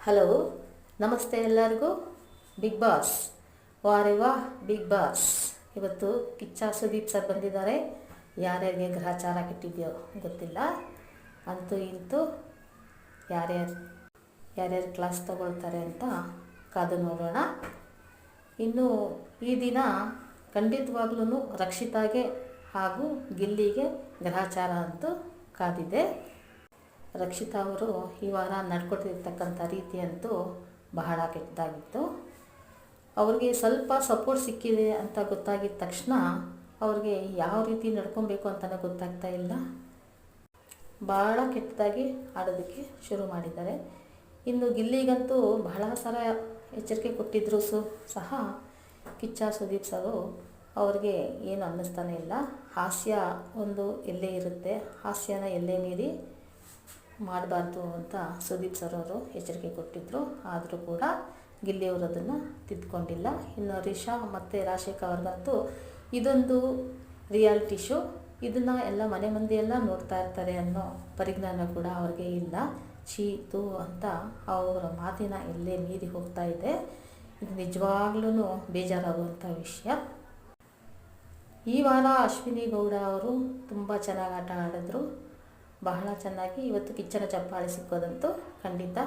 Hello, ನಮಸ್ತೆ ಎಲ್ಲರಿಗೂ. Big boss ವಾರೆ ವಾ ಬಿಗ್ ಬಾಸ್. ಇವತ್ತು ಕಿಚ್ಚ ಸುದೀಪ್ ಸರ್ ಬಂದಿದ್ದಾರೆ. ಯಾರ್ಯಾರಿಗೆ ಗ್ರಹಚಾರ ಕೆಟ್ಟಿದೆಯೋ ಗೊತ್ತಿಲ್ಲ. ಅಂತೂ ಇಂತೂ ಯಾರ್ಯಾರು ಕ್ಲಾಸ್ ತಗೊಳ್ತಾರೆ ಅಂತ ಕಾದು ನೋಡೋಣ. ಇನ್ನು ಈ ದಿನ ಖಂಡಿತವಾಗ್ಲೂ ರಕ್ಷಿತಾಗೆ ಹಾಗೂ ಗಿಲ್ಲಿಗೆ ಗ್ರಹಚಾರ ಅಂತೂ ಕಾದಿದೆ. ರಕ್ಷಿತಾ ಅವರು ಈ ವಾರ ನಡ್ಕೊತಿರ್ತಕ್ಕಂಥ ರೀತಿ ಅಂತೂ ಬಹಳ ಕೆಟ್ಟದಾಗಿತ್ತು. ಅವ್ರಿಗೆ ಸ್ವಲ್ಪ ಸಪೋರ್ಟ್ ಸಿಕ್ಕಿದೆ ಅಂತ ಗೊತ್ತಾಗಿದ್ದ ತಕ್ಷಣ ಅವ್ರಿಗೆ ಯಾವ ರೀತಿ ನಡ್ಕೊಬೇಕು ಅಂತಲೇ ಗೊತ್ತಾಗ್ತಾ ಇಲ್ಲ. ಭಾಳ ಕೆಟ್ಟದಾಗಿ ಆಡೋದಕ್ಕೆ ಶುರು ಮಾಡಿದ್ದಾರೆ. ಇನ್ನು ಗಿಲ್ಲಿಗಂತೂ ಬಹಳ ಸಲ ಎಚ್ಚರಿಕೆ ಕೊಟ್ಟಿದ್ದರೂ ಸಹ ಕಿಚ್ಚ ಸುದೀಪ್ ಸರು ಅವ್ರಿಗೆ ಏನು ಅನ್ನಿಸ್ತಾನೆ ಇಲ್ಲ. ಹಾಸ್ಯ ಒಂದು ಎಲ್ಲೇ ಇರುತ್ತೆ, ಹಾಸ್ಯನ ಎಲ್ಲೇ ಮೀರಿ ಮಾಡಬಾರ್ದು ಅಂತ ಸುದೀಪ್ ಸರ್ ಅವರು ಎಚ್ಚರಿಕೆ ಕೊಟ್ಟಿದ್ದರು. ಆದರೂ ಕೂಡ ಗಿಲ್ಲಿಯವರು ಅದನ್ನು ತಿದ್ದುಕೊಂಡಿಲ್ಲ. ಇನ್ನು ರಿಷಾ ಮತ್ತು ರಾಶಿಕಾ ಅವ್ರಿಗಂತೂ ಇದೊಂದು ರಿಯಾಲಿಟಿ ಶೋ, ಇದನ್ನು ಎಲ್ಲ ಮನೆ ಮಂದಿಯೆಲ್ಲ ನೋಡ್ತಾ ಇರ್ತಾರೆ ಅನ್ನೋ ಪರಿಜ್ಞಾನ ಕೂಡ ಅವ್ರಿಗೆ ಇಲ್ಲ. ಚೀತು ಅಂತ ಅವರ ಮಾತಿನ ಎಲ್ಲೇ ಮೀರಿ ಹೋಗ್ತಾ ಇದೆ. ಇದು ನಿಜವಾಗ್ಲೂ ಬೇಜಾರಾಗುವಂಥ ವಿಷಯ. ಈ ವಾರ ಅಶ್ವಿನಿ ಗೌಡ ಅವರು ತುಂಬ ಚೆನ್ನಾಗಿ ಆಟ ಆಡಿದ್ರು. ಬಹಳ ಚೆನ್ನಾಗಿ ಇವತ್ತು ಕಿಚ್ಚನ ಚಪ್ಪಾಳೆ ಸಿಕ್ಕೋದಂತೂ ಖಂಡಿತ.